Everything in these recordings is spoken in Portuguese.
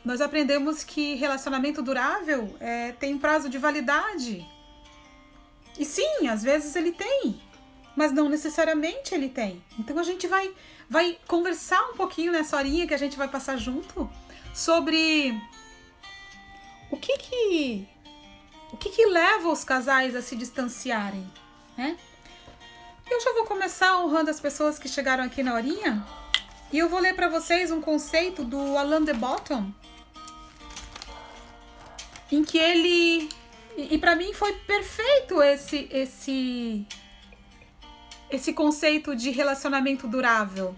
nós aprendemos que relacionamento durável tem prazo de validade. E sim, às vezes ele tem, mas não necessariamente ele tem. Então a gente vai conversar um pouquinho nessa horinha que a gente vai passar junto sobre o que leva os casais a se distanciarem, né? Eu já vou começar honrando as pessoas que chegaram aqui na horinha. E eu vou ler para vocês um conceito do Alain de Botton, em que ele... E para mim foi perfeito esse conceito de relacionamento durável.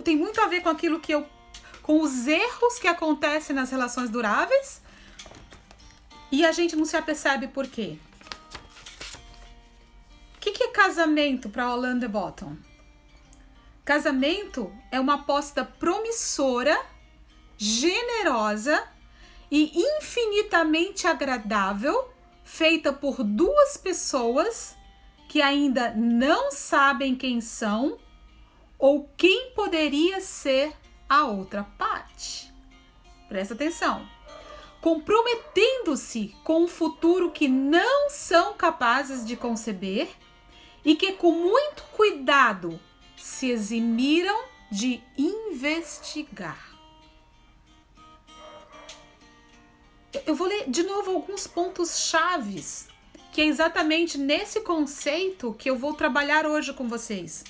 Tem muito a ver com aquilo que com os erros que acontecem nas relações duráveis e a gente não se apercebe por quê. O que é casamento para Alain de Botton? Casamento é uma aposta promissora, generosa e infinitamente agradável, feita por duas pessoas que ainda não sabem quem são ou quem poderia ser a outra parte. Presta atenção. Comprometendo-se com um futuro que não são capazes de conceber e que com muito cuidado se eximiram de investigar. Eu vou ler de novo alguns pontos chaves, que é exatamente nesse conceito que eu vou trabalhar hoje com vocês.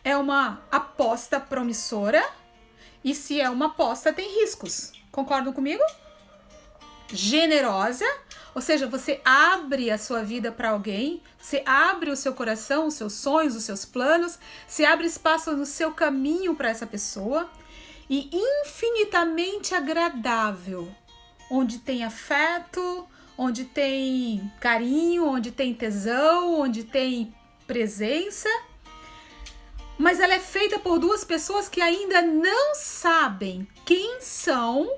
É uma aposta promissora, e se é uma aposta, tem riscos. Concordam comigo? Generosa, ou seja, você abre a sua vida para alguém, você abre o seu coração, os seus sonhos, os seus planos, você abre espaço no seu caminho para essa pessoa, e infinitamente agradável, onde tem afeto, onde tem carinho, onde tem tesão, onde tem presença, mas ela é feita por duas pessoas que ainda não sabem quem são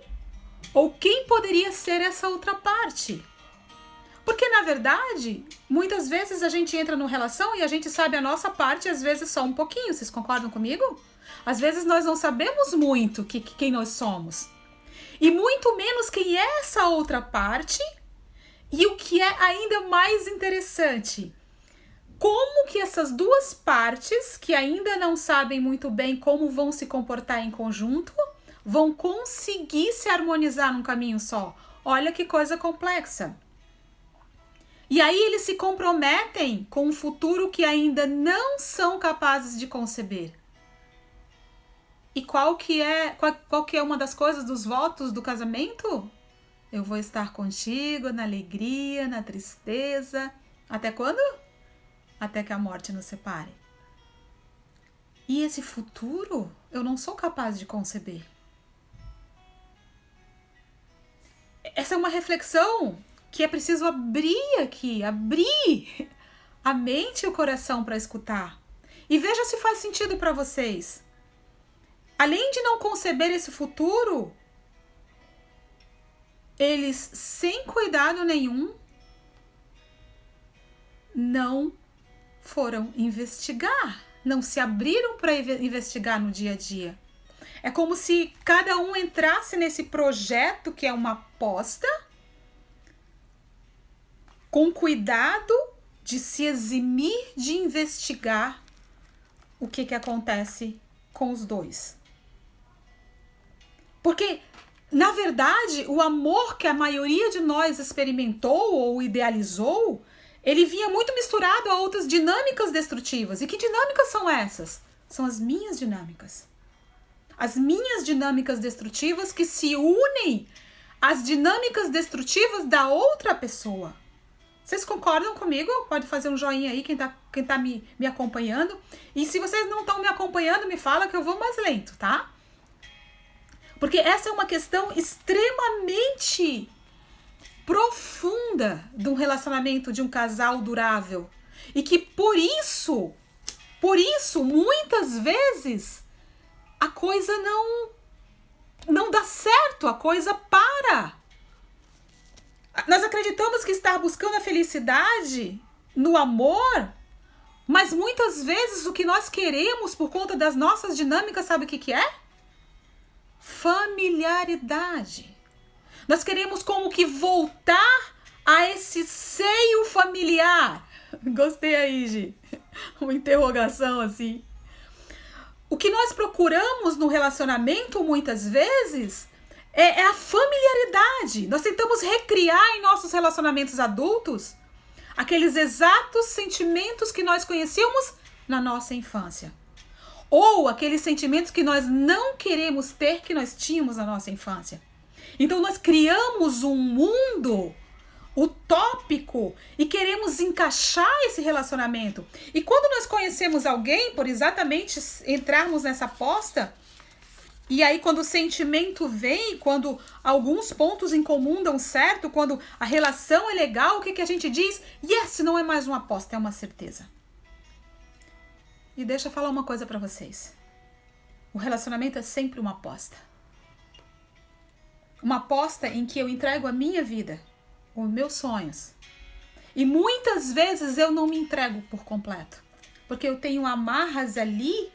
ou quem poderia ser essa outra parte. Porque, na verdade, muitas vezes a gente entra numa relação e a gente sabe a nossa parte, às vezes só um pouquinho. Vocês concordam comigo? Às vezes nós não sabemos muito quem nós somos. E muito menos quem é essa outra parte. E o que é ainda mais interessante, como que essas duas partes, que ainda não sabem muito bem como vão se comportar em conjunto, vão conseguir se harmonizar num caminho só. Olha que coisa complexa. E aí eles se comprometem com um futuro que ainda não são capazes de conceber. E qual que é uma das coisas dos votos do casamento? Eu vou estar contigo na alegria, na tristeza. Até quando? Até que a morte nos separe. E esse futuro eu não sou capaz de conceber. Essa é uma reflexão que é preciso abrir a mente e o coração para escutar. E veja se faz sentido para vocês. Além de não conceber esse futuro, eles, sem cuidado nenhum, não foram investigar, não se abriram para investigar no dia a dia. É como se cada um entrasse nesse projeto que é uma aposta, com cuidado de se eximir de investigar o que acontece com os dois. Porque, na verdade, o amor que a maioria de nós experimentou ou idealizou, ele vinha muito misturado a outras dinâmicas destrutivas. E que dinâmicas são essas? São as minhas dinâmicas. As minhas dinâmicas destrutivas que se unem às dinâmicas destrutivas da outra pessoa. Vocês concordam comigo? Pode fazer um joinha aí, quem tá me acompanhando. E se vocês não estão me acompanhando, me fala que eu vou mais lento, tá? Porque essa é uma questão extremamente profunda de um relacionamento, de um casal durável. E que por isso, muitas vezes, a coisa não dá certo, a coisa para. Nós acreditamos que estar buscando a felicidade no amor, mas muitas vezes o que nós queremos por conta das nossas dinâmicas, sabe o que é? familiaridade. Nós queremos como que voltar a esse seio familiar. Gostei aí, Gi. Uma interrogação assim. O que nós procuramos no relacionamento muitas vezes é a familiaridade. Nós tentamos recriar em nossos relacionamentos adultos aqueles exatos sentimentos que nós conhecíamos na nossa infância. Ou aqueles sentimentos que nós não queremos ter que nós tínhamos na nossa infância. Então nós criamos um mundo utópico e queremos encaixar esse relacionamento. E quando nós conhecemos alguém, por exatamente entrarmos nessa aposta, e aí quando o sentimento vem, quando alguns pontos em comum dão certo, quando a relação é legal, o que a gente diz? Yes, não é mais uma aposta, é uma certeza. E deixa eu falar uma coisa pra vocês. O relacionamento é sempre uma aposta. Uma aposta em que eu entrego a minha vida, os meus sonhos. E muitas vezes eu não me entrego por completo. Porque eu tenho amarras ali.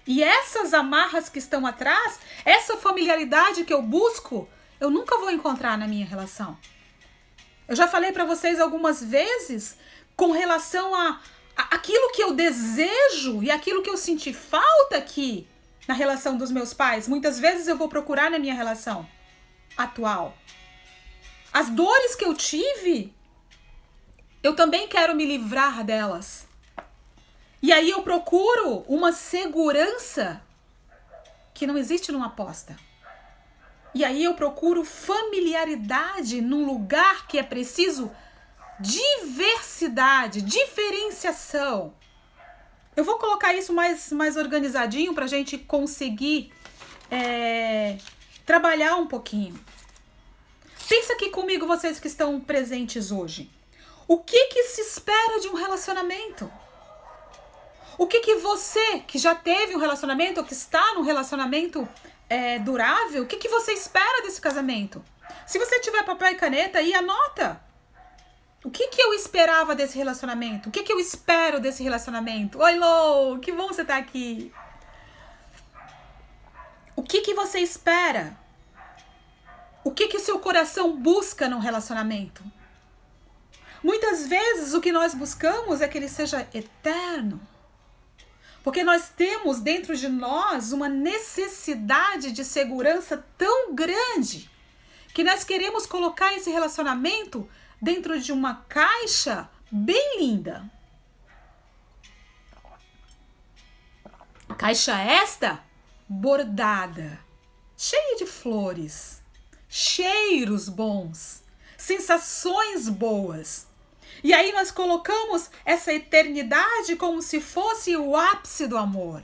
E essas amarras que estão atrás, essa familiaridade que eu busco, eu nunca vou encontrar na minha relação. Eu já falei pra vocês algumas vezes com relação a aquilo que eu desejo e aquilo que eu senti falta aqui na relação dos meus pais. Muitas vezes eu vou procurar na minha relação atual. As dores que eu tive, eu também quero me livrar delas. E aí eu procuro uma segurança que não existe numa aposta. E aí eu procuro familiaridade num lugar que é preciso diversidade, diferenciação. Eu vou colocar isso mais organizadinho para a gente conseguir trabalhar um pouquinho. Pensa aqui comigo, vocês que estão presentes hoje. O que se espera de um relacionamento? O que você, que já teve um relacionamento ou que está num relacionamento durável, o que você espera desse casamento? Se você tiver papel e caneta aí, anota. O que eu esperava desse relacionamento? O que eu espero desse relacionamento? Oi, Lô, que bom você estar aqui. O que você espera? O que seu coração busca num relacionamento? Muitas vezes o que nós buscamos é que ele seja eterno. Porque nós temos dentro de nós uma necessidade de segurança tão grande que nós queremos colocar esse relacionamento dentro de uma caixa bem linda. Caixa esta bordada, cheia de flores, cheiros bons, sensações boas. E aí nós colocamos essa eternidade como se fosse o ápice do amor.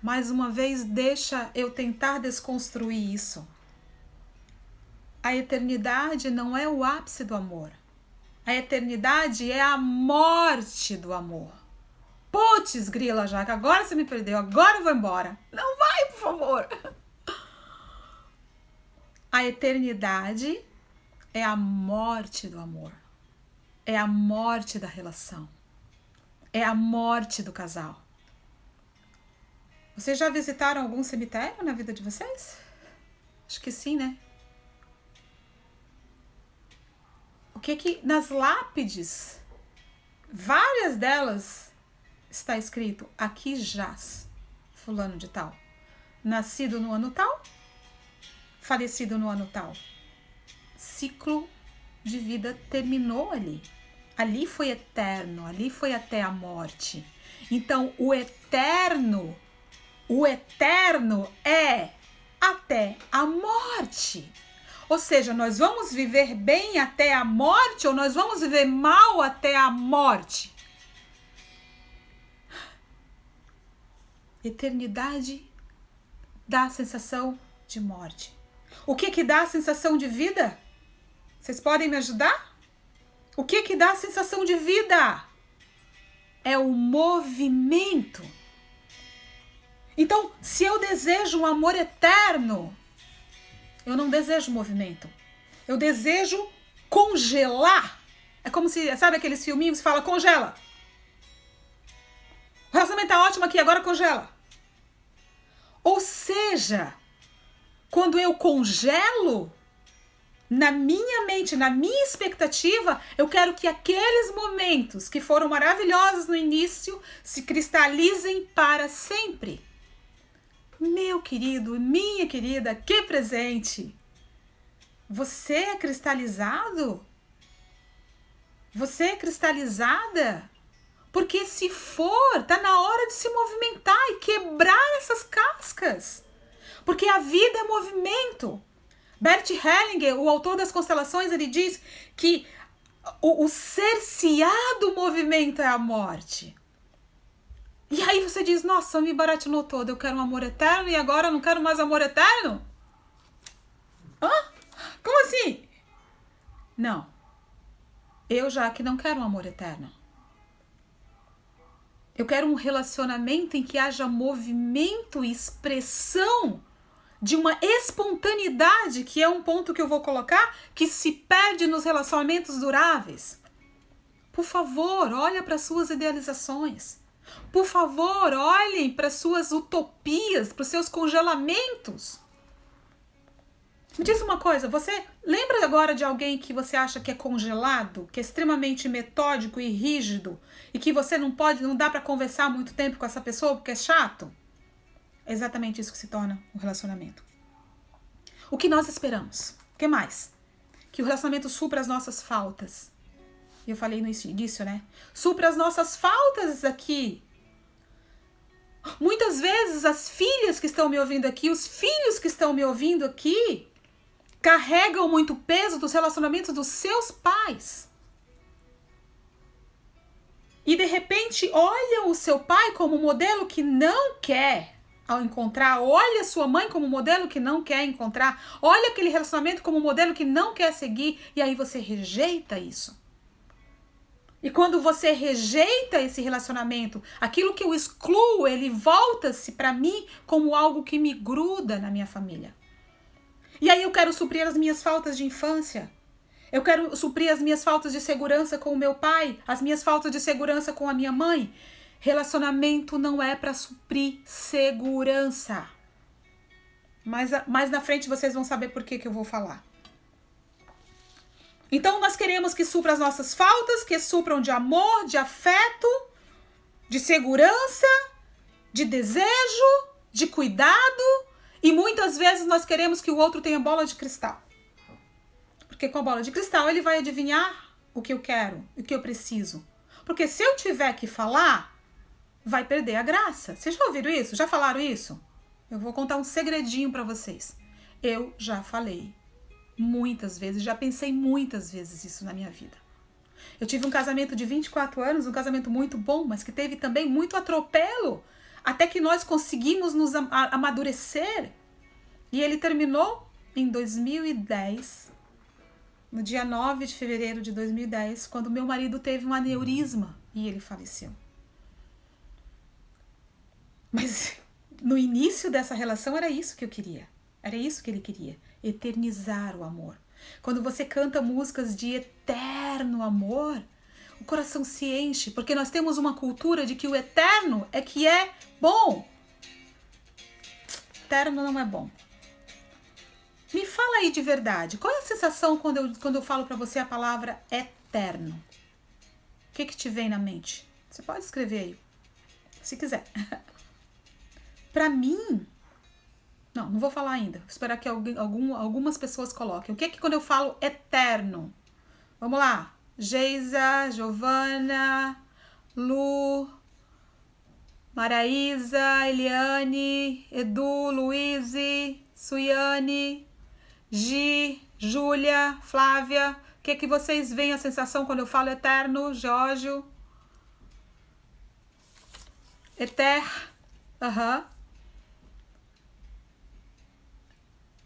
Mais uma vez, deixa eu tentar desconstruir isso. A eternidade não é o ápice do amor. A eternidade é a morte do amor. Putz, grila, Jaca, agora você me perdeu, agora eu vou embora. Não vai, por favor. A eternidade é a morte do amor. É a morte da relação. É a morte do casal. Vocês já visitaram algum cemitério na vida de vocês? Acho que sim, né? O que nas lápides, várias delas, está escrito: aqui jaz fulano de tal. Nascido no ano tal, falecido no ano tal. Ciclo de vida terminou ali. Ali foi eterno, ali foi até a morte. Então, o eterno é até a morte. Ou seja, nós vamos viver bem até a morte ou nós vamos viver mal até a morte? Eternidade dá a sensação de morte. O que dá a sensação de vida? Vocês podem me ajudar? O que dá a sensação de vida? É o movimento. Então, se eu desejo um amor eterno, eu não desejo movimento. Eu desejo congelar. É como se, sabe aqueles filminhos que fala congela. O relacionamento tá ótimo aqui, agora congela. Ou seja, Quando eu congelo, na minha mente, na minha expectativa, eu quero que aqueles momentos que foram maravilhosos no início se cristalizem para sempre. Meu querido, minha querida, que presente! Você é cristalizado? Você é cristalizada? Porque se for, tá na hora de se movimentar e quebrar essas cascas. Porque a vida é movimento. Bert Hellinger, o autor das Constelações, ele diz que o cerceado movimento é a morte. E aí você diz, nossa, me baratinou todo, eu quero um amor eterno e agora eu não quero mais amor eterno? Hã? Como assim? Não. Eu já que não quero um amor eterno. Eu quero um relacionamento em que haja movimento e expressão de uma espontaneidade, que é um ponto que eu vou colocar, que se perde nos relacionamentos duráveis. Por favor, olha para suas idealizações. Por favor, olhem para suas utopias, para os seus congelamentos. Me diz uma coisa, você lembra agora de alguém que você acha que é congelado, que é extremamente metódico e rígido e que você não dá para conversar muito tempo com essa pessoa porque é chato? É exatamente isso que se torna um relacionamento. O que nós esperamos? O que mais? Que o relacionamento supra as nossas faltas. Eu falei disso, né? Supra as nossas faltas aqui. Muitas vezes as filhas que estão me ouvindo aqui, os filhos que estão me ouvindo aqui, carregam muito peso dos relacionamentos dos seus pais. E de repente olham o seu pai como modelo que não quer ao encontrar, olha sua mãe como modelo que não quer encontrar, olha aquele relacionamento como modelo que não quer seguir, e aí você rejeita isso. E quando você rejeita esse relacionamento, aquilo que eu excluo, ele volta-se para mim como algo que me gruda na minha família. E aí eu quero suprir as minhas faltas de infância. Eu quero suprir as minhas faltas de segurança com o meu pai, as minhas faltas de segurança com a minha mãe. Relacionamento não é para suprir segurança. Mas mais na frente vocês vão saber por que eu vou falar. Então nós queremos que supra as nossas faltas, que supram de amor, de afeto, de segurança, de desejo, de cuidado. E muitas vezes nós queremos que o outro tenha bola de cristal. Porque com a bola de cristal ele vai adivinhar o que eu quero, o que eu preciso. Porque se eu tiver que falar, vai perder a graça. Vocês já ouviram isso? Já falaram isso? Eu vou contar um segredinho para vocês. Eu já falei muitas vezes, já pensei muitas vezes isso na minha vida. Eu tive um casamento de 24 anos, um casamento muito bom, mas que teve também muito atropelo, até que nós conseguimos nos amadurecer. E ele terminou em 2010, no dia 9 de fevereiro de 2010, quando meu marido teve um aneurisma e ele faleceu. Mas no início dessa relação era isso que eu queria. Era isso que ele queria. Eternizar o amor. Quando você canta músicas de eterno amor, o coração se enche, porque nós temos uma cultura de que o eterno é que é bom. Eterno não é bom. Me fala aí de verdade, qual é a sensação quando eu falo para você a palavra eterno? O que te vem na mente? Você pode escrever aí, se quiser. Para mim, não vou falar ainda. Vou esperar que algumas pessoas coloquem. O que quando eu falo eterno? Vamos lá. Geisa, Giovana, Lu, Maraísa, Eliane, Edu, Luíse, Suiane, Gi, Júlia, Flávia. O que vocês veem a sensação quando eu falo eterno? Giorgio. Eter. Aham.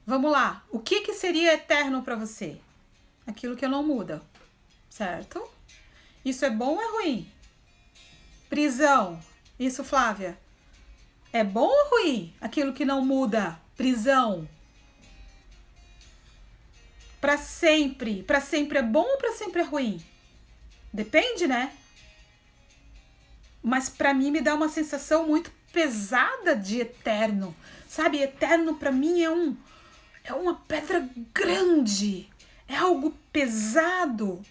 Vamos lá. O que seria eterno para você? Aquilo que não muda. Certo? Isso é bom ou é ruim? Prisão. Isso, Flávia. É bom ou ruim? Aquilo que não muda. Prisão. Para sempre. Para sempre é bom ou para sempre é ruim? Depende, né? Mas para mim me dá uma sensação muito pesada de eterno. Sabe, eterno para mim é é uma pedra grande, é algo pesado.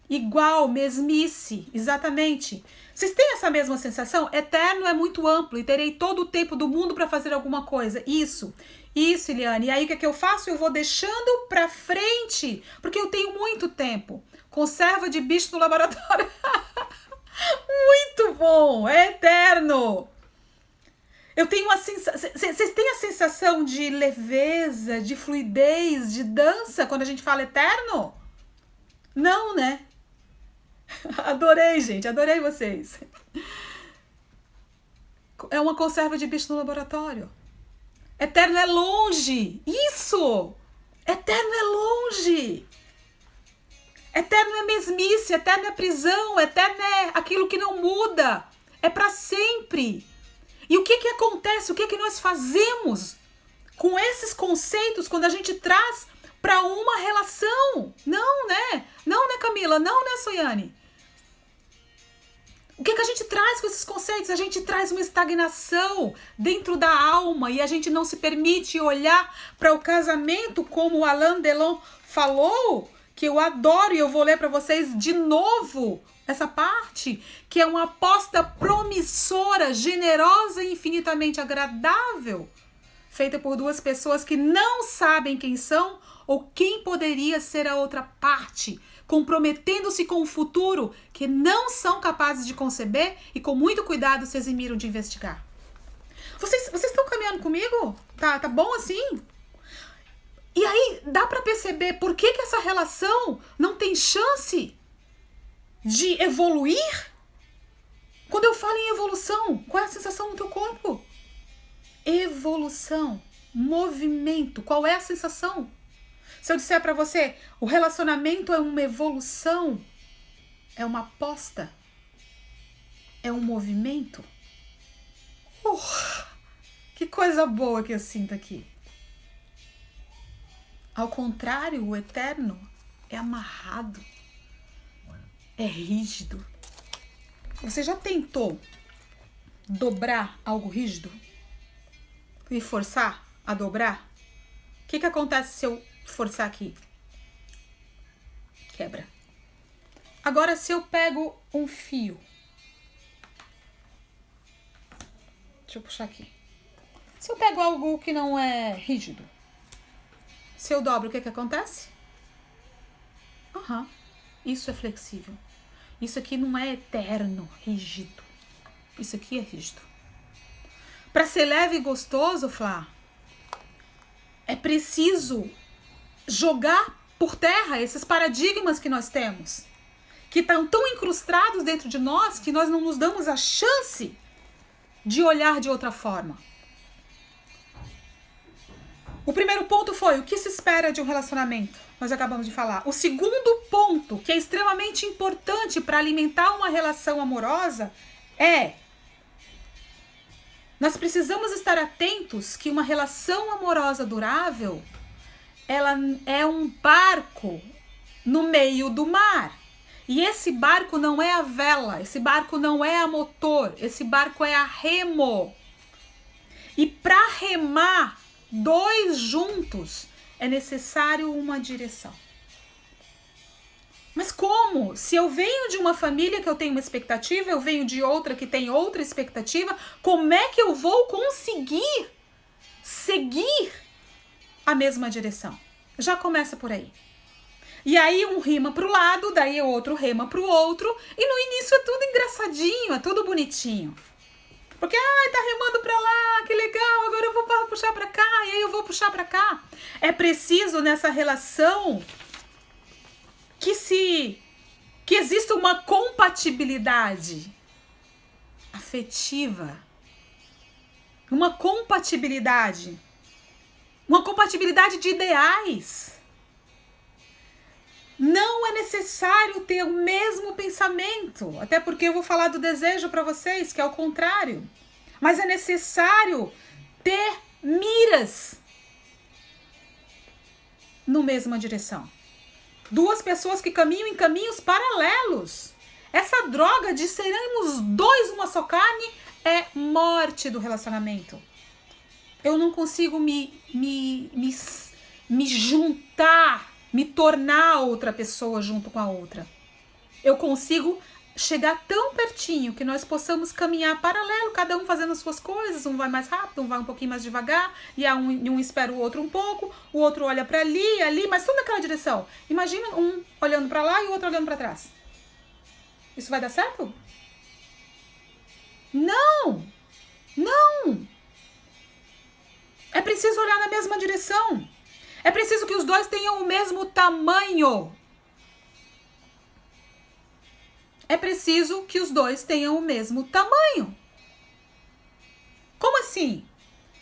Igual, mesmice, exatamente. Vocês têm essa mesma sensação? Eterno é muito amplo e terei todo o tempo do mundo para fazer alguma coisa. Isso, Eliane. E aí o que é que eu faço? Eu vou deixando pra frente, porque eu tenho muito tempo. Conserva de bicho no laboratório. Muito bom, é eterno. Eu tenho uma sensação. Vocês têm a sensação de leveza, de fluidez, de dança quando a gente fala eterno? Não, né? Adorei, gente, adorei vocês. É uma conserva de bicho no laboratório. Eterno é longe. Isso! Eterno é longe. Eterno é mesmice, eterno é prisão, eterno é aquilo que não muda. É para sempre. E o que que acontece? O que que nós fazemos com esses conceitos quando a gente traz para uma relação? Não, né? Não, né, Camila? Não, né, Soiane? O que que a gente traz com esses conceitos? A gente traz uma estagnação dentro da alma e a gente não se permite olhar para o casamento como o Alain Delon falou, que eu adoro e eu vou ler para vocês de novo essa parte, que é uma aposta promissora, generosa e infinitamente agradável, feita por duas pessoas que não sabem quem são ou quem poderia ser a outra parte, comprometendo-se com o futuro que não são capazes de conceber e com muito cuidado se eximiram de investigar. Vocês estão caminhando comigo? Tá bom assim? E aí dá para perceber por que essa relação não tem chance de evoluir? Quando eu falo em evolução, qual é a sensação no teu corpo? Evolução, movimento, qual é a sensação? Se eu disser para você, o relacionamento é uma evolução, é uma aposta, é um movimento. Que coisa boa que eu sinto aqui. Ao contrário, o eterno é amarrado, é rígido. Você já tentou dobrar algo rígido? E forçar a dobrar? O que acontece se eu forçar aqui? Quebra. Agora, se eu pego um fio, deixa eu puxar aqui. Se eu pego algo que não é rígido, se eu dobro, o que acontece? Isso é flexível. Isso aqui não é eterno, rígido. Isso aqui é rígido. Para ser leve e gostoso, Flá, é preciso jogar por terra esses paradigmas que nós temos, que estão tão incrustados dentro de nós que nós não nos damos a chance de olhar de outra forma. O primeiro ponto foi o que se espera de um relacionamento. Nós acabamos de falar. O segundo ponto, que é extremamente importante para alimentar uma relação amorosa, é: nós precisamos estar atentos que uma relação amorosa durável, ela é um barco no meio do mar. E esse barco não é a vela, esse barco não é a motor, esse barco é a remo. E para remar dois juntos, é necessário uma direção. Mas como? Se eu venho de uma família que eu tenho uma expectativa, eu venho de outra que tem outra expectativa, como é que eu vou conseguir seguir a mesma direção? Já começa por aí. E aí um rima pro lado, daí o outro rema pro outro, e no início é tudo engraçadinho, é tudo bonitinho. Porque, tá remando pra lá, que legal, agora eu vou puxar pra cá, e aí eu vou puxar pra cá. É preciso nessa relação que exista uma compatibilidade afetiva, uma compatibilidade de ideais. Não é necessário ter o mesmo pensamento, até porque eu vou falar do desejo para vocês, que é o contrário. Mas é necessário ter miras na mesma direção. Duas pessoas que caminham em caminhos paralelos. Essa droga de seremos dois uma só carne é morte do relacionamento. Eu não consigo me me juntar, me tornar outra pessoa junto com a outra. Eu consigo chegar tão pertinho que nós possamos caminhar paralelo, cada um fazendo as suas coisas, um vai mais rápido, um vai um pouquinho mais devagar, e um espera o outro um pouco, o outro olha para ali, mas tudo naquela direção. Imagina um olhando para lá e o outro olhando para trás. Isso vai dar certo? Não! Não! É preciso olhar na mesma direção. É preciso que os dois tenham o mesmo tamanho. É preciso que os dois tenham o mesmo tamanho. Como assim?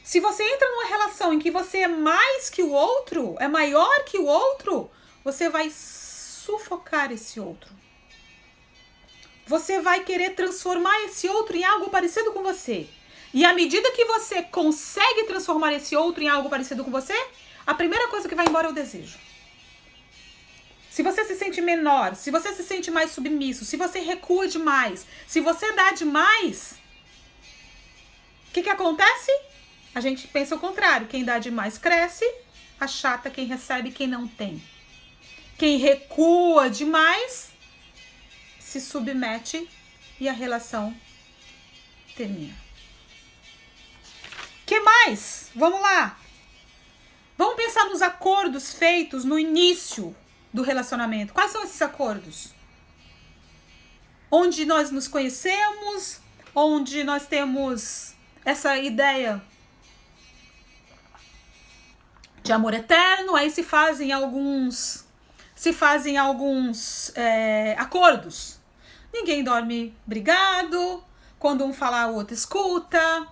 Se você entra numa relação em que você é mais que o outro, é maior que o outro, você vai sufocar esse outro. Você vai querer transformar esse outro em algo parecido com você. E à medida que você consegue transformar esse outro em algo parecido com você, a primeira coisa que vai embora é o desejo. Se você se sente menor, se você se sente mais submisso, se você recua demais, se você dá demais, o que acontece? A gente pensa o contrário. Quem dá demais cresce, achata quem recebe, quem não tem. Quem recua demais se submete e a relação termina. Que mais? Vamos lá. Vamos pensar nos acordos feitos no início do relacionamento. Quais são esses acordos? Onde nós nos conhecemos, onde nós temos essa ideia de amor eterno, aí se fazem alguns acordos. Ninguém dorme brigado, quando um falar o outro escuta.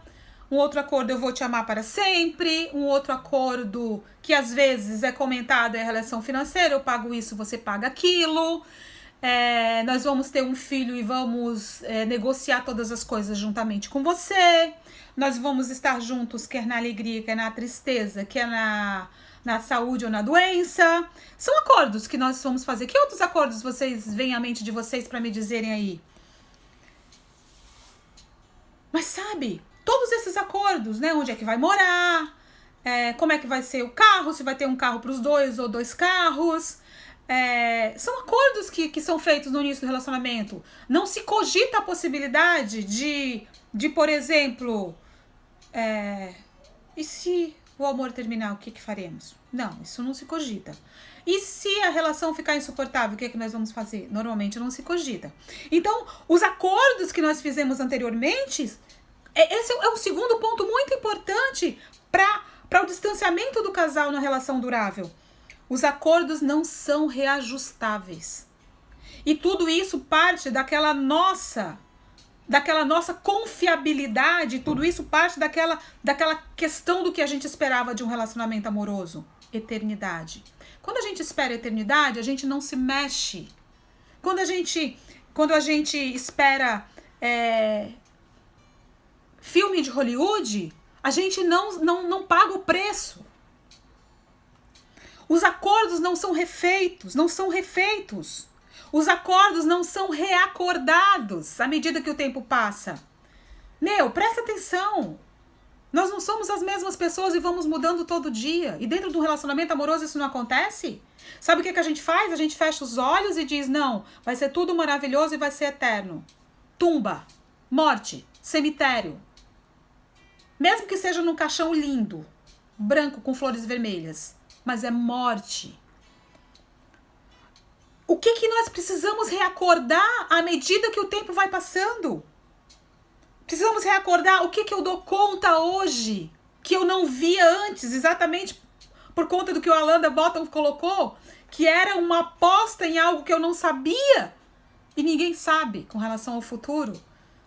Um outro acordo, eu vou te amar para sempre. Um outro acordo que às vezes é comentado é a relação financeira. Eu pago isso, você paga aquilo. Nós vamos ter um filho e vamos negociar todas as coisas juntamente com você. Nós vamos estar juntos, quer na alegria, quer na tristeza, quer na saúde ou na doença. São acordos que nós vamos fazer. Que outros acordos vocês veem à mente de vocês para me dizerem aí? Mas sabe... Todos esses acordos, né? Onde é que vai morar, como é que vai ser o carro, se vai ter um carro para os dois ou 2 carros. São acordos que são feitos no início do relacionamento. Não se cogita a possibilidade de por exemplo, e se o amor terminar, o que faremos? Não, isso não se cogita. E se a relação ficar insuportável, o que nós vamos fazer? Normalmente não se cogita. Então, os acordos que nós fizemos anteriormente... Esse é um segundo ponto muito importante para o distanciamento do casal na relação durável. Os acordos não são reajustáveis. E tudo isso parte daquela nossa confiabilidade, tudo isso parte daquela questão do que a gente esperava de um relacionamento amoroso. Eternidade. Quando a gente espera eternidade, a gente não se mexe. Quando a gente espera... filme de Hollywood, a gente não paga o preço. Os acordos não são refeitos. Os acordos não são reacordados à medida que o tempo passa. Presta atenção. Nós não somos as mesmas pessoas e vamos mudando todo dia. E dentro de um relacionamento amoroso isso não acontece? Sabe o que a gente faz? A gente fecha os olhos e diz, não, vai ser tudo maravilhoso e vai ser eterno. Tumba, morte, cemitério. Mesmo que seja num caixão lindo, branco com flores vermelhas, mas é morte. O que nós precisamos reacordar à medida que o tempo vai passando? Precisamos reacordar o que eu dou conta hoje, que eu não via antes, exatamente por conta do que o Alanda Bottom colocou, que era uma aposta em algo que eu não sabia. E ninguém sabe com relação ao futuro.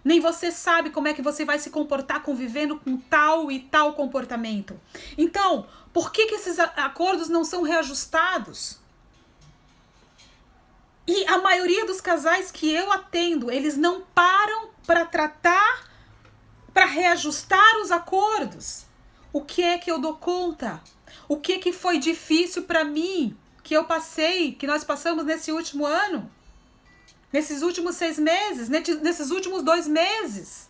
Nem você sabe como é que você vai se comportar convivendo com tal e tal comportamento. Então, por que esses acordos não são reajustados? E a maioria dos casais que eu atendo, eles não param para tratar, para reajustar os acordos. O que é que eu dou conta? O que foi difícil para mim, que eu passei, que nós passamos nesse último ano? Nesses últimos 6 meses, nesses últimos 2 meses.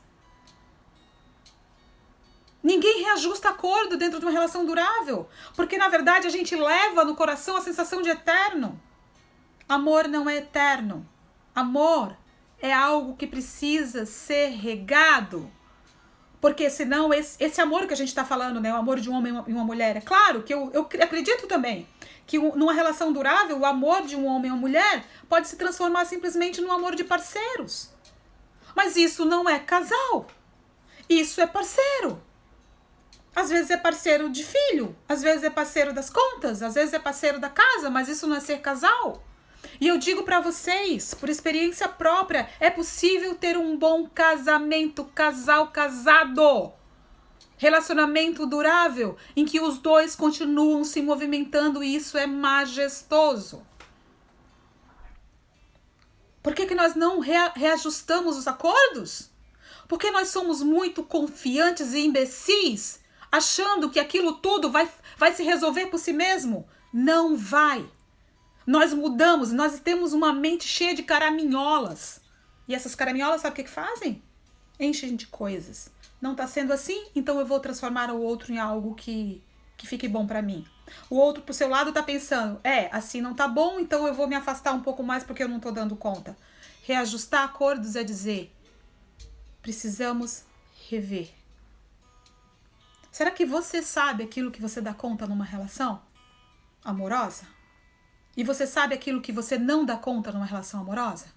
Ninguém reajusta acordo dentro de uma relação durável, porque na verdade a gente leva no coração a sensação de eterno. Amor não é eterno. Amor é algo que precisa ser regado. Porque senão esse amor que a gente está falando, né, o amor de um homem e uma mulher, é claro que eu acredito também que numa relação durável, o amor de um homem e uma mulher pode se transformar simplesmente num amor de parceiros. Mas isso não é casal. Isso é parceiro. Às vezes é parceiro de filho, às vezes é parceiro das contas, às vezes é parceiro da casa, mas isso não é ser casal. E eu digo para vocês, por experiência própria, é possível ter um bom casamento, casal casado. Relacionamento durável, em que os dois continuam se movimentando e isso é majestoso. Por que nós não reajustamos os acordos? Porque nós somos muito confiantes e imbecis, achando que aquilo tudo vai se resolver por si mesmo. Não vai. Nós mudamos, nós temos uma mente cheia de caraminholas. E essas caraminholas, sabe o que fazem? Enchem de coisas. Não está sendo assim, então eu vou transformar o outro em algo que fique bom para mim. O outro, pro seu lado, está pensando, assim não tá bom, então eu vou me afastar um pouco mais porque eu não estou dando conta. Reajustar acordos é dizer, precisamos rever. Será que você sabe aquilo que você dá conta numa relação amorosa? E você sabe aquilo que você não dá conta numa relação amorosa?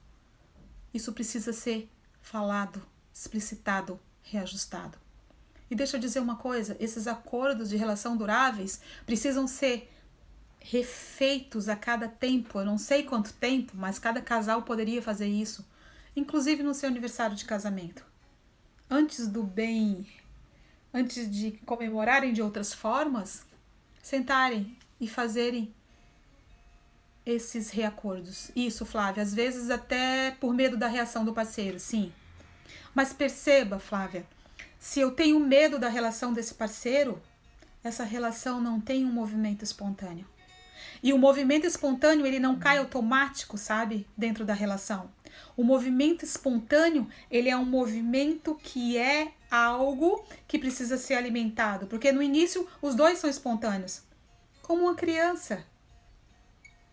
Isso precisa ser falado, explicitado, reajustado. E deixa eu dizer uma coisa, esses acordos de relação duráveis precisam ser refeitos a cada tempo. Eu não sei quanto tempo, mas cada casal poderia fazer isso. Inclusive no seu aniversário de casamento. Antes de comemorarem de outras formas, sentarem e fazerem esses reacordos. Isso, Flávia, às vezes até por medo da reação do parceiro, sim. Mas perceba, Flávia, se eu tenho medo da relação desse parceiro, essa relação não tem um movimento espontâneo. E o movimento espontâneo, ele não cai automático, sabe? Dentro da relação. O movimento espontâneo, ele é um movimento que é algo que precisa ser alimentado. Porque no início, os dois são espontâneos. Como uma criança.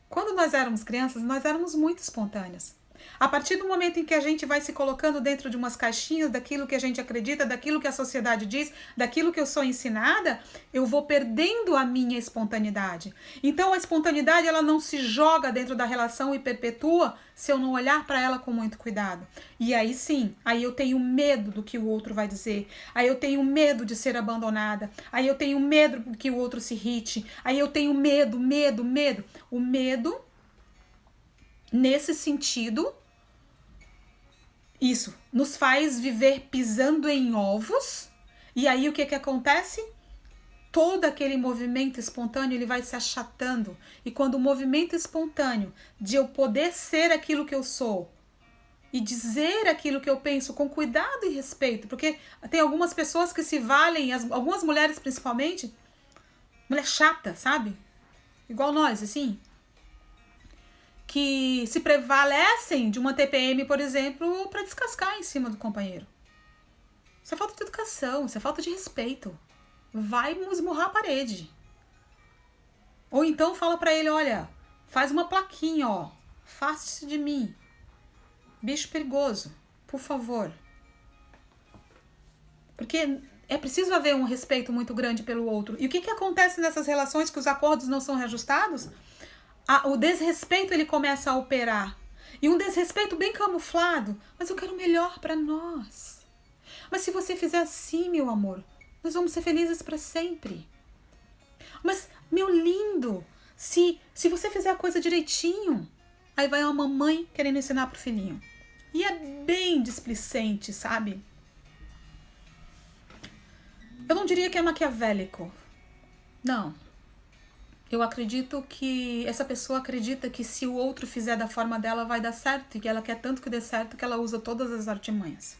Quando nós éramos crianças, nós éramos muito espontâneas. A partir do momento em que a gente vai se colocando dentro de umas caixinhas daquilo que a gente acredita, daquilo que a sociedade diz, daquilo que eu sou ensinada, eu vou perdendo a minha espontaneidade. Então a espontaneidade, ela não se joga dentro da relação e perpetua se eu não olhar para ela com muito cuidado. E aí sim, aí eu tenho medo do que o outro vai dizer, aí eu tenho medo de ser abandonada, aí eu tenho medo que o outro se irrite, aí eu tenho medo. O medo, nesse sentido, isso nos faz viver pisando em ovos. E aí o que acontece? Todo aquele movimento espontâneo, ele vai se achatando. E quando o movimento espontâneo de eu poder ser aquilo que eu sou e dizer aquilo que eu penso com cuidado e respeito, porque tem algumas pessoas que se valem, algumas mulheres principalmente, mulher chata, sabe? Igual nós, assim, que se prevalecem de uma TPM, por exemplo, para descascar em cima do companheiro. Isso é falta de educação, isso é falta de respeito. Vai esmurrar a parede. Ou então fala para ele, olha, faz uma plaquinha, ó, afaste-se de mim. Bicho perigoso, por favor. Porque é preciso haver um respeito muito grande pelo outro. E o que acontece nessas relações que os acordos não são reajustados? O desrespeito, ele começa a operar. E um desrespeito bem camuflado. Mas eu quero o melhor para nós. Mas se você fizer assim, meu amor, nós vamos ser felizes para sempre. Mas, meu lindo, se você fizer a coisa direitinho, aí vai uma mamãe querendo ensinar pro filhinho. E é bem displicente, sabe? Eu não diria que é maquiavélico. Não. Eu acredito que essa pessoa acredita que se o outro fizer da forma dela vai dar certo e que ela quer tanto que dê certo que ela usa todas as artimanhas.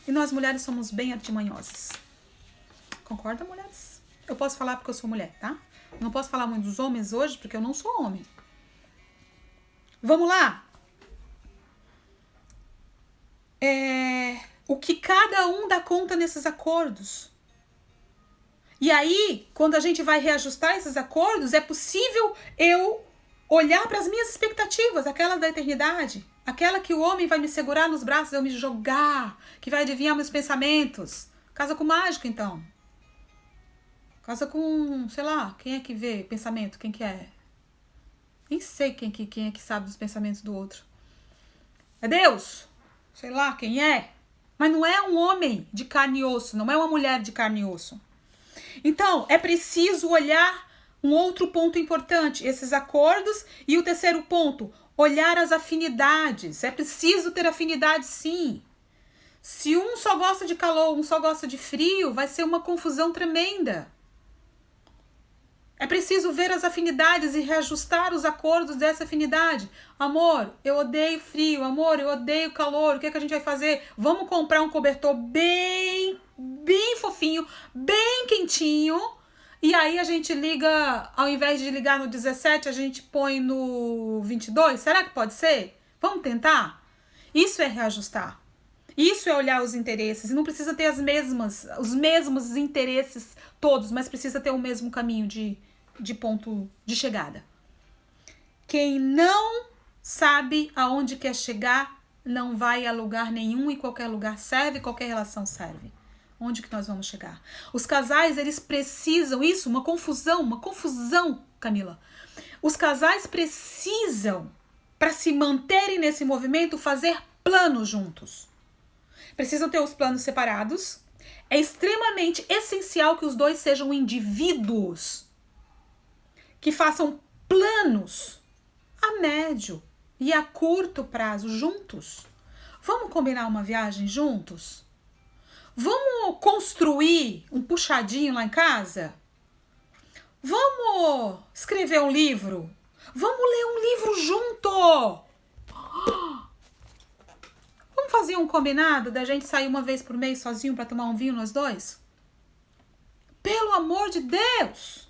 E nós mulheres somos bem artimanhosas. Concorda, mulheres? Eu posso falar porque eu sou mulher, tá? Eu não posso falar muito dos homens hoje porque eu não sou homem. Vamos lá? O que cada um dá conta nesses acordos. E aí, quando a gente vai reajustar esses acordos, é possível eu olhar para as minhas expectativas, aquelas da eternidade, aquela que o homem vai me segurar nos braços, eu me jogar, que vai adivinhar meus pensamentos. Casa com mágico, então. Casa com, sei lá, quem é que vê pensamento? Quem que é? Nem sei quem é que sabe dos pensamentos do outro. É Deus? Sei lá quem é. Mas não é um homem de carne e osso, não é uma mulher de carne e osso. Então, é preciso olhar um outro ponto importante, esses acordos. E o terceiro ponto, olhar as afinidades. É preciso ter afinidade, sim. Se um só gosta de calor, um só gosta de frio, vai ser uma confusão tremenda. É preciso ver as afinidades e reajustar os acordos dessa afinidade. Amor, eu odeio frio. Amor, eu odeio calor. O que é que a gente vai fazer? Vamos comprar um cobertor bem fofinho, bem quentinho. E aí a gente liga, ao invés de ligar no 17, a gente põe no 22. Será que pode ser? Vamos tentar? Isso é reajustar. Isso é olhar os interesses. E não precisa ter os mesmos interesses todos, mas precisa ter o mesmo caminho de ponto de chegada. Quem não sabe aonde quer chegar, não vai a lugar nenhum, e qualquer lugar serve, qualquer relação serve. Onde que nós vamos chegar? Os casais, eles precisam, isso, uma confusão, Camila. Os casais precisam, para se manterem nesse movimento, fazer planos juntos. Precisam ter os planos separados. É extremamente essencial que os dois sejam indivíduos que façam planos a médio e a curto prazo juntos. Vamos combinar uma viagem juntos? Vamos construir um puxadinho lá em casa? Vamos escrever um livro? Vamos ler um livro junto? Vamos fazer um combinado da gente sair uma vez por mês sozinho para tomar um vinho nós dois? Pelo amor de Deus!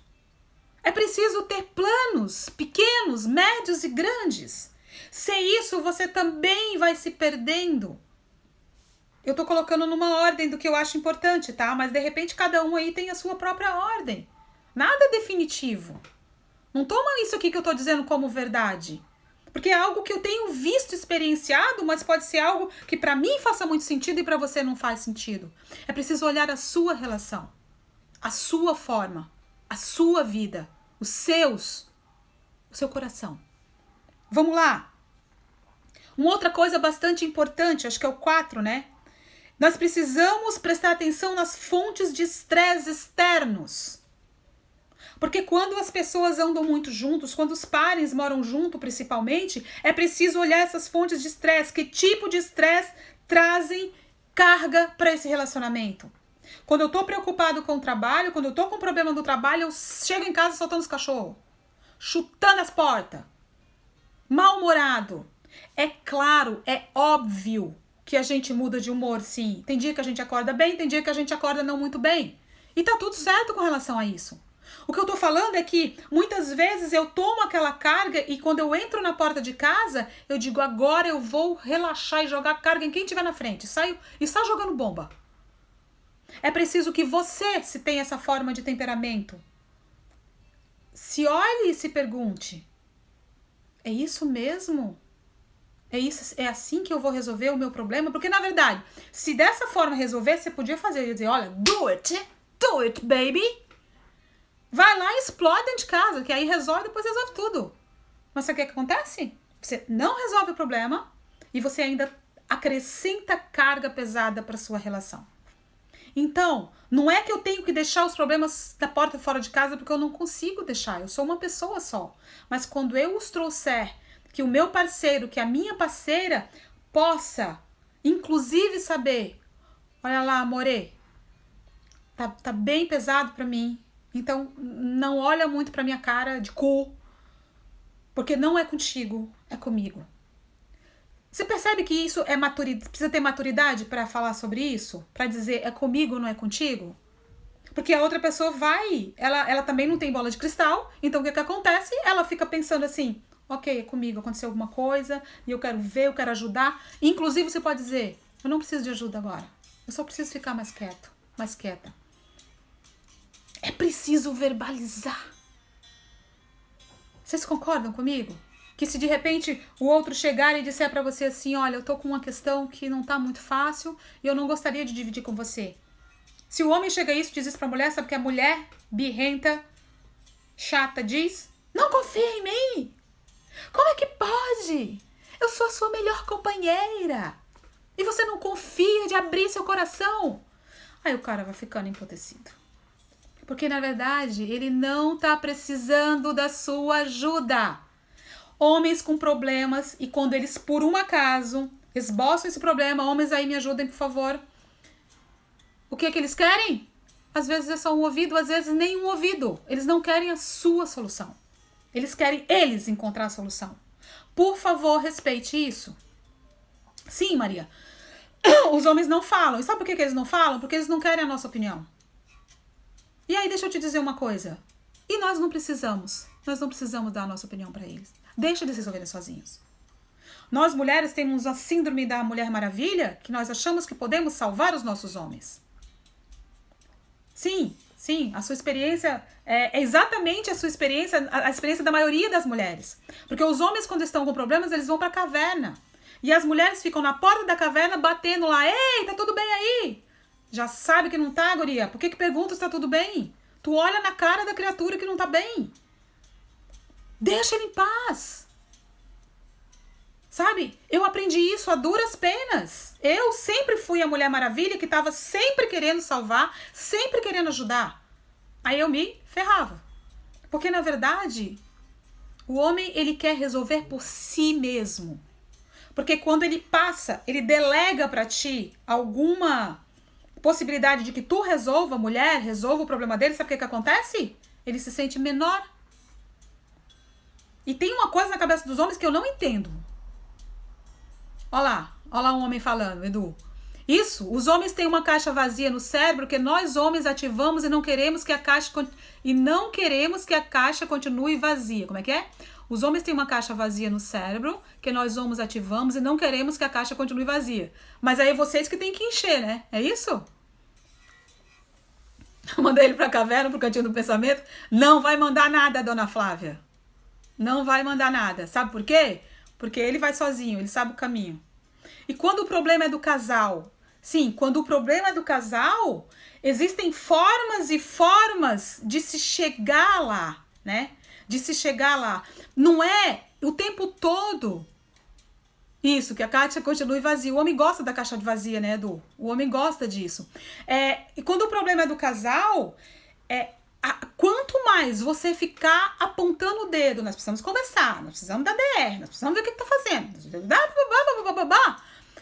É preciso ter planos pequenos, médios e grandes. Sem isso, você também vai se perdendo. Eu tô colocando numa ordem do que eu acho importante, tá? Mas de repente cada um aí tem a sua própria ordem. Nada definitivo. Não toma isso aqui que eu tô dizendo como verdade. Porque é algo que eu tenho visto, experienciado, mas pode ser algo que para mim faça muito sentido e para você não faz sentido. É preciso olhar a sua relação, a sua forma, a sua vida, o seu coração. Vamos lá. Uma outra coisa bastante importante, acho que é o 4, né? Nós precisamos prestar atenção nas fontes de estresse externos. Porque quando as pessoas andam muito juntos, quando os pares moram junto principalmente, é preciso olhar essas fontes de estresse. Que tipo de estresse trazem carga para esse relacionamento? Quando eu tô preocupado com o trabalho, quando eu tô com problema no trabalho, eu chego em casa soltando os cachorros, chutando as portas, mal-humorado. É claro, é óbvio que a gente muda de humor, sim. Tem dia que a gente acorda bem, tem dia que a gente acorda não muito bem. E tá tudo certo com relação a isso. O que eu tô falando é que muitas vezes eu tomo aquela carga e quando eu entro na porta de casa, eu digo, agora eu vou relaxar e jogar carga em quem tiver na frente. Saio e sai jogando bomba. É preciso que você, se tem essa forma de temperamento, se olhe e se pergunte, é isso mesmo? É assim que eu vou resolver o meu problema? Porque, na verdade, se dessa forma resolver, você podia fazer e dizer, olha, do it, baby. Vai lá e explode dentro de casa, que aí resolve, depois resolve tudo. Mas sabe o que acontece? Você não resolve o problema e você ainda acrescenta carga pesada para sua relação. Então, não é que eu tenho que deixar os problemas da porta fora de casa porque eu não consigo deixar, eu sou uma pessoa só. Mas quando eu os trouxer, que o meu parceiro, que a minha parceira possa, inclusive, saber, olha lá, amore, tá bem pesado pra mim, então não olha muito pra minha cara de cu, porque não é contigo, é comigo. Você percebe que isso é maturidade, precisa ter maturidade para falar sobre isso? Para dizer é comigo, não é contigo? Porque a outra pessoa ela também não tem bola de cristal, então o que acontece? Ela fica pensando assim, ok, é comigo, aconteceu alguma coisa, e eu quero ver, eu quero ajudar. Inclusive você pode dizer, eu não preciso de ajuda agora, eu só preciso ficar mais quieto, mais quieta. É preciso verbalizar. Vocês concordam comigo? Que se de repente o outro chegar e disser pra você assim, olha, eu tô com uma questão que não tá muito fácil e eu não gostaria de dividir com você. Se o homem chega isso, diz isso pra mulher, sabe que a mulher birrenta, chata, diz, não confia em mim. Como é que pode? Eu sou a sua melhor companheira. E você não confia de abrir seu coração. Aí o cara vai ficando emputecido. Porque na verdade ele não tá precisando da sua ajuda. Homens com problemas, e quando eles por um acaso esboçam esse problema, homens aí me ajudem por favor. O que é que eles querem? Às vezes é só um ouvido, às vezes nem um ouvido. Eles não querem a sua solução. Eles querem eles encontrar a solução. Por favor, respeite isso. Sim, Maria. Os homens não falam. E sabe por que eles não falam? Porque eles não querem a nossa opinião. E aí, deixa eu te dizer uma coisa. E nós não precisamos. Nós não precisamos dar a nossa opinião para eles. Deixa eles resolverem sozinhos. Nós, mulheres, temos a síndrome da Mulher Maravilha, que nós achamos que podemos salvar os nossos homens. Sim, sim, a sua experiência é exatamente a sua experiência, a experiência da maioria das mulheres. Porque os homens, quando estão com problemas, eles vão para a caverna. E as mulheres ficam na porta da caverna batendo lá. Ei, tá tudo bem aí? Já sabe que não tá, guria? Por que pergunta se tá tudo bem? Tu olha na cara da criatura que não tá bem. Deixa ele em paz. Sabe? Eu aprendi isso a duras penas. Eu sempre fui a Mulher Maravilha que estava sempre querendo salvar, sempre querendo ajudar. Aí eu me ferrava. Porque, na verdade, o homem, ele quer resolver por si mesmo. Porque quando ele passa, ele delega para ti alguma possibilidade de que tu resolva, mulher, resolva o problema dele, sabe o que acontece? Ele se sente menor. E tem uma coisa na cabeça dos homens que eu não entendo. Olha lá um homem falando, Edu. Isso, os homens têm uma caixa vazia no cérebro que nós homens ativamos e não queremos que a caixa continue vazia. Como é que é? Os homens têm uma caixa vazia no cérebro que nós homens ativamos e não queremos que a caixa continue vazia. Mas aí é vocês que tem que encher, né? É isso? Eu mandei ele pra caverna, pro cantinho do pensamento. Não vai mandar nada, dona Flávia. Não vai mandar nada. Sabe por quê? Porque ele vai sozinho, ele sabe o caminho. E quando o problema é do casal? Sim, quando o problema é do casal, existem formas e formas de se chegar lá, né? De se chegar lá. Não é o tempo todo isso, que a caixa continue vazia. O homem gosta da caixa vazia, né, Edu? O homem gosta disso. E quando o problema é do casal, quanto mais você ficar apontando o dedo, nós precisamos conversar, nós precisamos da DR, nós precisamos ver o que tá fazendo.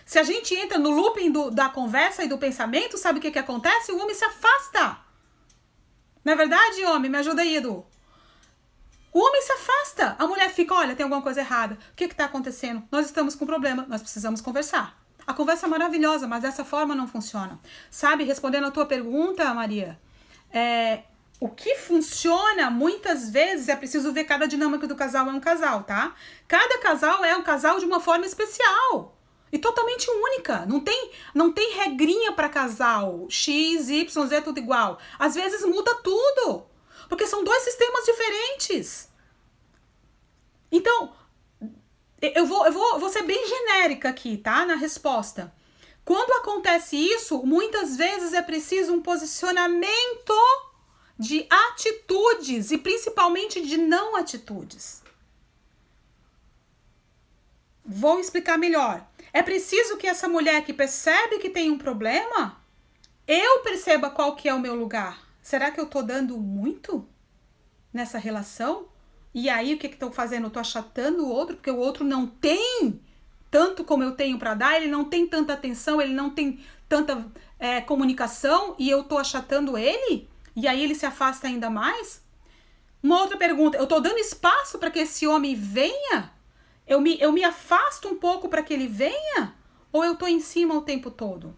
Se a gente entra no looping da conversa e do pensamento, sabe o que acontece? O homem se afasta. Não é verdade, homem? Me ajuda aí, Edu. O homem se afasta. A mulher fica, olha, tem alguma coisa errada. O que tá acontecendo? Nós estamos com problema, nós precisamos conversar. A conversa é maravilhosa, mas dessa forma não funciona. Sabe, respondendo a tua pergunta, Maria, o que funciona muitas vezes é preciso ver cada dinâmica do casal é um casal, tá? Cada casal é um casal de uma forma especial e totalmente única. Não tem regrinha para casal. X, Y, Z, tudo igual. Às vezes muda tudo, porque são dois sistemas diferentes. Então, eu vou ser bem genérica aqui, tá? Na resposta. Quando acontece isso, muitas vezes é preciso um posicionamento de atitudes e principalmente de não atitudes. Vou explicar melhor. É preciso que essa mulher que percebe que tem um problema, eu perceba qual que é o meu lugar. Será que eu tô dando muito nessa relação? E aí o que estou fazendo? Eu tô achatando o outro, porque o outro não tem tanto como eu tenho para dar, ele não tem tanta atenção, ele não tem tanta comunicação e eu tô achatando ele? E aí ele se afasta ainda mais? Uma outra pergunta, eu tô dando espaço para que esse homem venha? Eu me afasto um pouco para que ele venha? Ou eu tô em cima o tempo todo?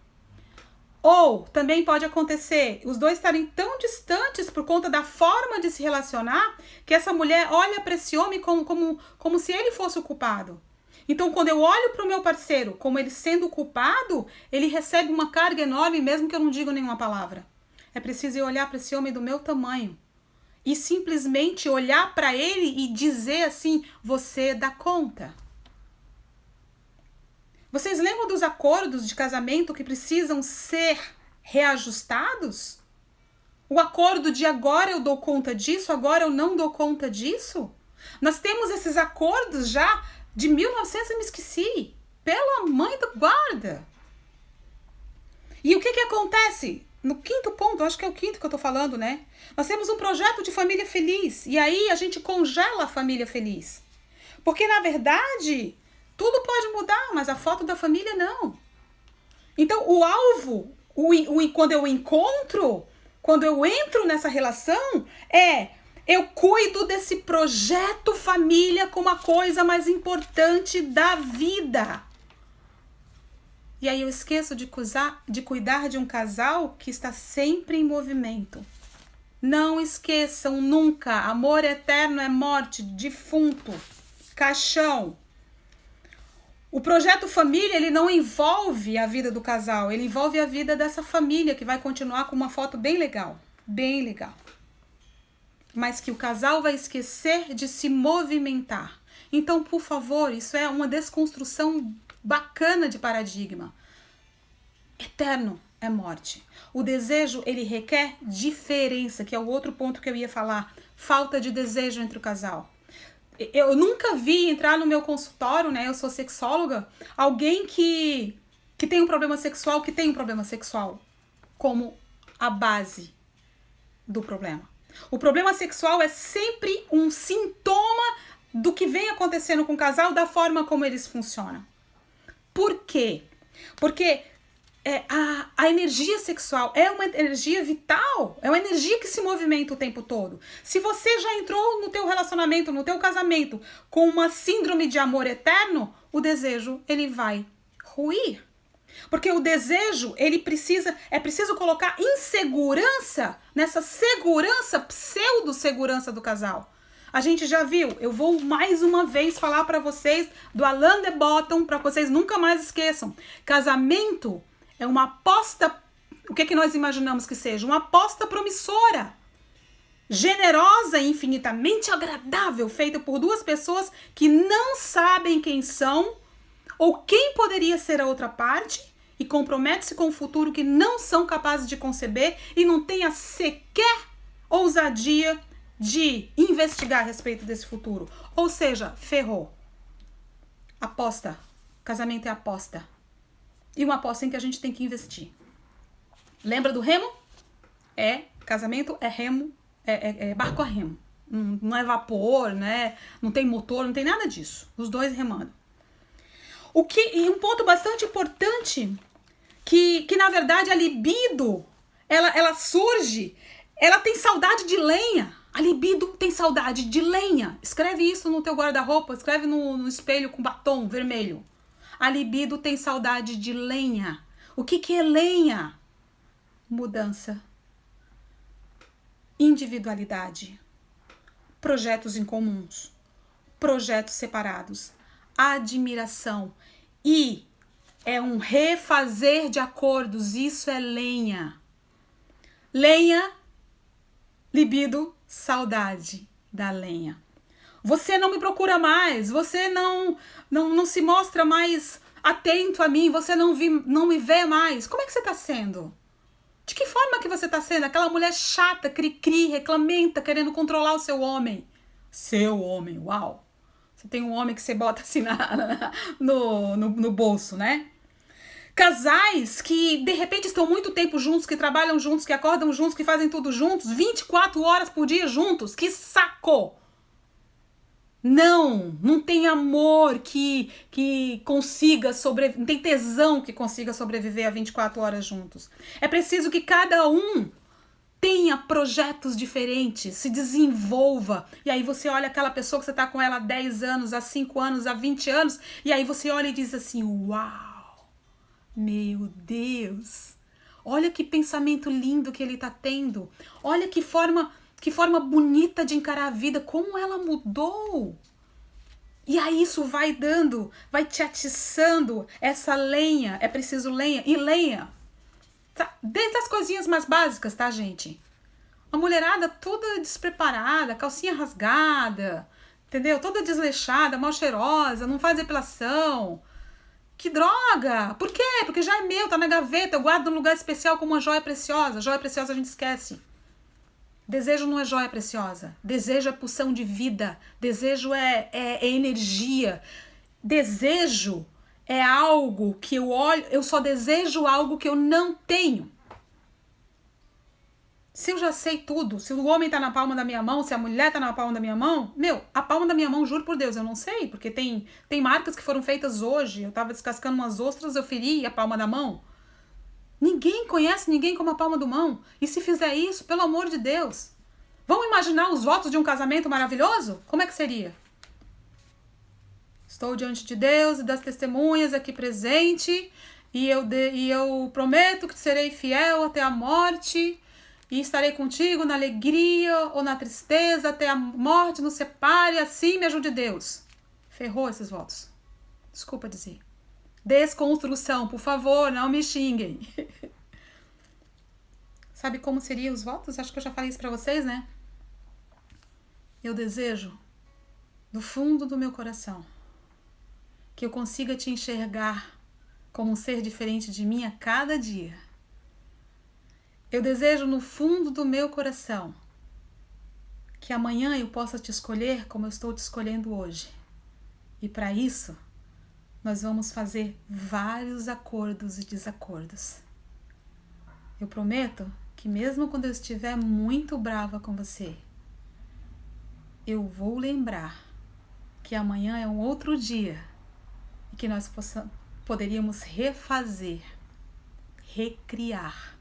Ou também pode acontecer os dois estarem tão distantes por conta da forma de se relacionar que essa mulher olha para esse homem como se ele fosse o culpado. Então, quando eu olho para o meu parceiro como ele sendo o culpado, ele recebe uma carga enorme mesmo que eu não diga nenhuma palavra. é preciso eu olhar para esse homem do meu tamanho e simplesmente olhar para ele e dizer assim: você dá conta. Vocês lembram dos acordos de casamento que precisam ser reajustados? O acordo de agora eu dou conta disso, agora eu não dou conta disso? Nós temos esses acordos já de 1900, eu me esqueci. Pela mãe do guarda. E o que acontece? No quinto ponto, acho que é o quinto que eu tô falando, né? Nós temos um projeto de família feliz. E aí a gente congela a família feliz. Porque, na verdade, tudo pode mudar, mas a foto da família não. Então, o alvo, quando eu entro nessa relação, eu cuido desse projeto família como a coisa mais importante da vida. E aí eu esqueço de cuidar de um casal que está sempre em movimento. Não esqueçam nunca, amor eterno é morte, defunto, caixão. O projeto família, ele não envolve a vida do casal, ele envolve a vida dessa família que vai continuar com uma foto bem legal, mas que o casal vai esquecer de se movimentar. Então, por favor, isso é uma desconstrução bacana de paradigma. Eterno é morte. O desejo, ele requer diferença, que é o outro ponto que eu ia falar. Falta de desejo entre o casal. Eu nunca vi entrar no meu consultório, né? Eu sou sexóloga, alguém que tem um problema sexual, como a base do problema. O problema sexual é sempre um sintoma do que vem acontecendo com o casal, da forma como eles funcionam. Por quê? Porque a energia sexual é uma energia vital, é uma energia que se movimenta o tempo todo. Se você já entrou no teu relacionamento, no teu casamento, com uma síndrome de amor eterno, o desejo, ele vai ruir. Porque o desejo, é preciso colocar insegurança nessa segurança, pseudo-segurança do casal. A gente já viu, eu vou mais uma vez falar para vocês do Alain de Botton, para vocês nunca mais esqueçam. Casamento é uma aposta, o que nós imaginamos que seja? Uma aposta promissora, generosa e infinitamente agradável, feita por duas pessoas que não sabem quem são ou quem poderia ser a outra parte e compromete-se com um futuro que não são capazes de conceber e não tenha sequer ousadia de investigar a respeito desse futuro. Ou seja, ferrou. Aposta. Casamento é aposta. E uma aposta em que a gente tem que investir. Lembra do remo? Casamento é remo, é barco a remo. Não é vapor, né? Não tem motor, não tem nada disso. Os dois remando. E um ponto bastante importante, que na verdade a libido, ela surge, ela tem saudade de lenha. A libido tem saudade de lenha. Escreve isso no teu guarda-roupa, escreve no espelho com batom vermelho. A libido tem saudade de lenha. O que é lenha? Mudança. Individualidade. Projetos incomuns. Projetos separados. Admiração. E é um refazer de acordos. Isso é lenha. Lenha, libido, saudade da lenha. Você não me procura mais, você não se mostra mais atento a mim, você não me vê mais. Como é que você está sendo? De que forma que você está sendo? Aquela mulher chata, cri-cri, reclamenta, querendo controlar o seu homem. Seu homem, uau! Você tem um homem que você bota assim no bolso, né? Casais que, de repente, estão muito tempo juntos, que trabalham juntos, que acordam juntos, que fazem tudo juntos, 24 horas por dia juntos. Que saco! Não tem amor que consiga sobreviver, não tem tesão que consiga sobreviver a 24 horas juntos. É preciso que cada um tenha projetos diferentes, se desenvolva. E aí você olha aquela pessoa que você tá com ela há 10 anos, há 5 anos, há 20 anos, e aí você olha e diz assim, uau, meu Deus, olha que pensamento lindo que ele tá tendo, olha que forma bonita de encarar a vida, como ela mudou. E aí isso vai te atiçando essa lenha, é preciso lenha. E lenha, Desde as coisinhas mais básicas, tá, gente? A mulherada toda despreparada, calcinha rasgada, entendeu? Toda desleixada, mal cheirosa, não faz depilação. Que droga! Por quê? Porque já é meu, tá na gaveta, eu guardo num lugar especial como uma joia preciosa. Joia preciosa a gente esquece. Desejo não é joia preciosa. Desejo é pulsão de vida. Desejo é energia. Desejo é algo que eu olho, eu só desejo algo que eu não tenho. Se eu já sei tudo, se o homem tá na palma da minha mão, se a mulher tá na palma da minha mão, a palma da minha mão, juro por Deus, eu não sei, porque tem marcas que foram feitas hoje, eu tava descascando umas ostras, eu feri a palma da mão. Ninguém conhece ninguém como a palma do mão. E se fizer isso, pelo amor de Deus, vamos imaginar os votos de um casamento maravilhoso? Como é que seria? Estou diante de Deus e das testemunhas aqui presente, e eu prometo que serei fiel até a morte, e estarei contigo na alegria ou na tristeza, até a morte nos separe, assim me ajude Deus. Ferrou esses votos. Desculpa dizer. Desconstrução, por favor, não me xinguem. Sabe como seriam os votos? Acho que eu já falei isso pra vocês, né? Eu desejo, do fundo do meu coração, que eu consiga te enxergar como um ser diferente de mim a cada dia. Eu desejo no fundo do meu coração que amanhã eu possa te escolher como eu estou te escolhendo hoje. E para isso, nós vamos fazer vários acordos e desacordos. Eu prometo que mesmo quando eu estiver muito brava com você, eu vou lembrar que amanhã é um outro dia e que nós poderíamos refazer, recriar.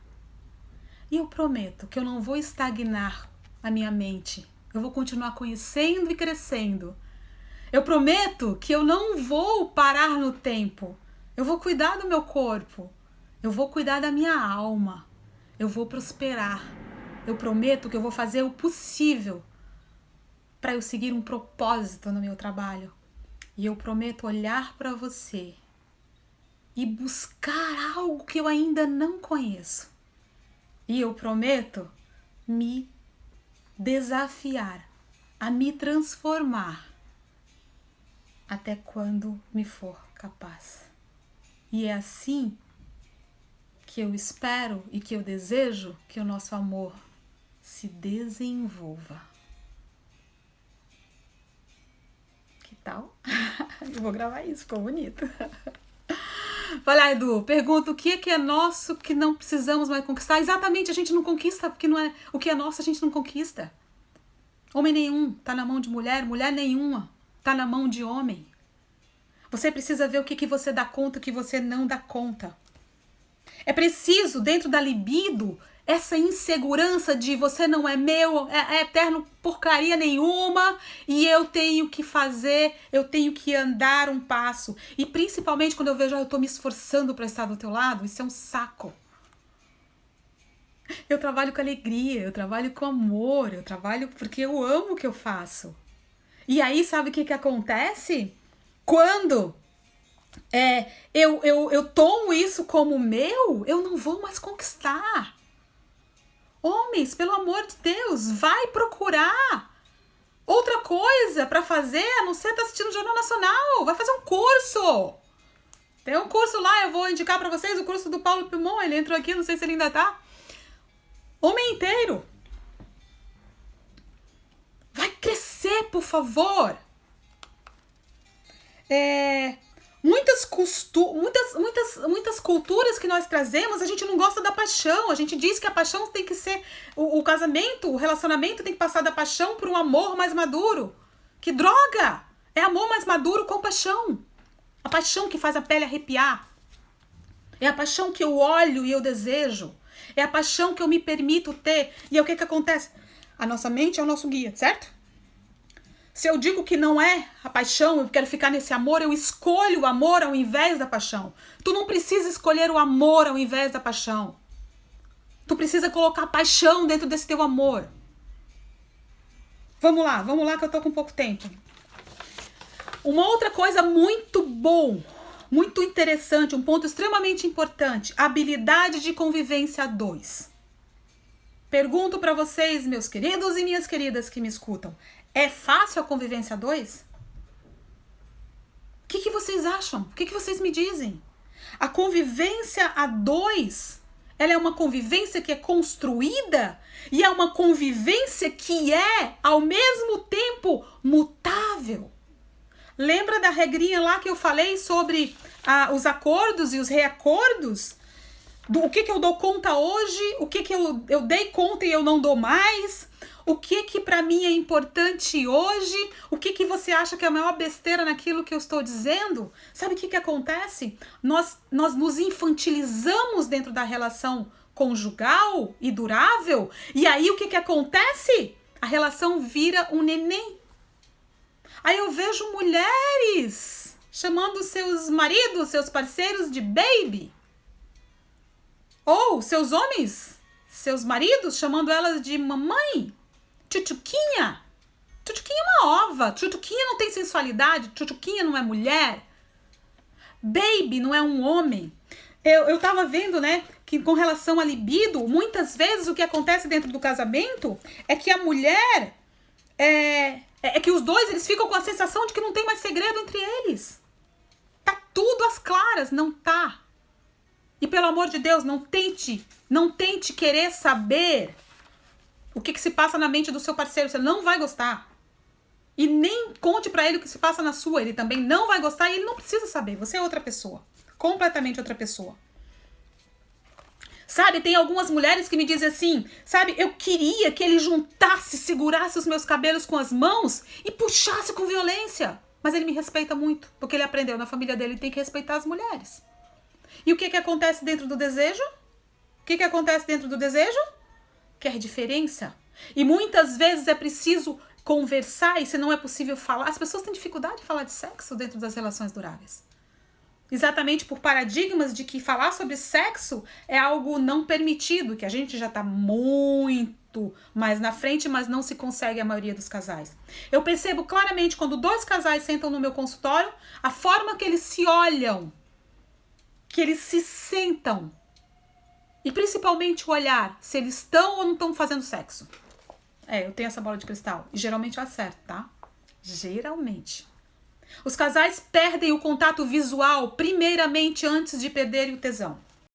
E eu prometo que eu não vou estagnar a minha mente. Eu vou continuar conhecendo e crescendo. Eu prometo que eu não vou parar no tempo. Eu vou cuidar do meu corpo. Eu vou cuidar da minha alma. Eu vou prosperar. Eu prometo que eu vou fazer o possível para eu seguir um propósito no meu trabalho. E eu prometo olhar para você e buscar algo que eu ainda não conheço. E eu prometo me desafiar a me transformar até quando me for capaz. E é assim que eu espero e que eu desejo que o nosso amor se desenvolva. Que tal? Eu vou gravar isso, ficou bonito. Vai lá, Edu, pergunta o que é nosso que não precisamos mais conquistar. Exatamente, a gente não conquista porque não é o que é nosso, a gente não conquista. Homem nenhum tá na mão de mulher, mulher nenhuma tá na mão de homem. Você precisa ver o que você dá conta e o que você não dá conta. É preciso, dentro da libido, essa insegurança de você não é meu, é eterno porcaria nenhuma, e eu tenho que fazer, eu tenho que andar um passo. E principalmente quando eu vejo, eu tô me esforçando para estar do teu lado, isso é um saco. Eu trabalho com alegria, eu trabalho com amor, eu trabalho porque eu amo o que eu faço. E aí, sabe o que acontece? Quando eu tomo isso como meu, eu não vou mais conquistar. Homens, pelo amor de Deus, vai procurar outra coisa para fazer, a não ser estar assistindo o Jornal Nacional. Vai fazer um curso. Tem um curso lá, eu vou indicar para vocês, o curso do Paulo Pimon, ele entrou aqui, não sei se ele ainda tá. Homem inteiro. Vai crescer, por favor. Muitas culturas que nós trazemos, a gente não gosta da paixão. A gente diz que a paixão tem que ser o casamento, o relacionamento tem que passar da paixão para um amor mais maduro. Que droga! É amor mais maduro com paixão. A paixão que faz a pele arrepiar. É a paixão que eu olho e eu desejo. É a paixão que eu me permito ter. E aí o que acontece? A nossa mente é o nosso guia, certo? Se eu digo que não é a paixão, eu quero ficar nesse amor, eu escolho o amor ao invés da paixão. Tu não precisa escolher o amor ao invés da paixão. Tu precisa colocar a paixão dentro desse teu amor. Vamos lá que eu tô com pouco tempo. Uma outra coisa muito bom muito interessante, um ponto extremamente importante, habilidade de convivência a dois. Pergunto para vocês, meus queridos e minhas queridas que me escutam, é fácil a convivência a dois? O que vocês acham? O que vocês me dizem? A convivência a dois, ela é uma convivência que é construída e é uma convivência que é, ao mesmo tempo, mutável. Lembra da regrinha lá que eu falei sobre os acordos e os reacordos? O que eu dou conta hoje, o que eu dei conta e eu não dou mais, o que para mim é importante hoje, o que você acha que é a maior besteira naquilo que eu estou dizendo? Sabe o que acontece? Nós nos infantilizamos dentro da relação conjugal e durável, e aí o que acontece? A relação vira um neném. Aí eu vejo mulheres chamando seus maridos, seus parceiros de baby. Ou seus homens, seus maridos, chamando elas de mamãe, tchutchuquinha. Tchutchuquinha é uma ova. Tchutchuquinha não tem sensualidade. Tchutchuquinha não é mulher. Baby não é um homem. Eu tava vendo, né, que com relação à libido, muitas vezes o que acontece dentro do casamento é que a mulher, é que os dois, eles ficam com a sensação de que não tem mais segredo entre eles. Tá tudo às claras, não tá. E pelo amor de Deus, não tente querer saber o que se passa na mente do seu parceiro, você não vai gostar. E nem conte pra ele o que se passa na sua, ele também não vai gostar e ele não precisa saber, você é outra pessoa, completamente outra pessoa. Sabe, tem algumas mulheres que me dizem assim, sabe, eu queria que ele juntasse, segurasse os meus cabelos com as mãos e puxasse com violência. Mas ele me respeita muito, porque ele aprendeu na família dele, ele tem que respeitar as mulheres. E o que acontece dentro do desejo? O que acontece dentro do desejo? Quer diferença. E muitas vezes é preciso conversar, e se não é possível falar, as pessoas têm dificuldade de falar de sexo dentro das relações duráveis. Exatamente por paradigmas de que falar sobre sexo é algo não permitido, que a gente já está muito mais na frente, mas não se consegue a maioria dos casais. Eu percebo claramente quando dois casais sentam no meu consultório, a forma que eles se olham, que eles se sentam, e principalmente o olhar, se eles estão ou não estão fazendo sexo. Eu tenho essa bola de cristal, e geralmente eu acerto, tá? Geralmente. Os casais perdem o contato visual primeiramente antes de perderem o tesão.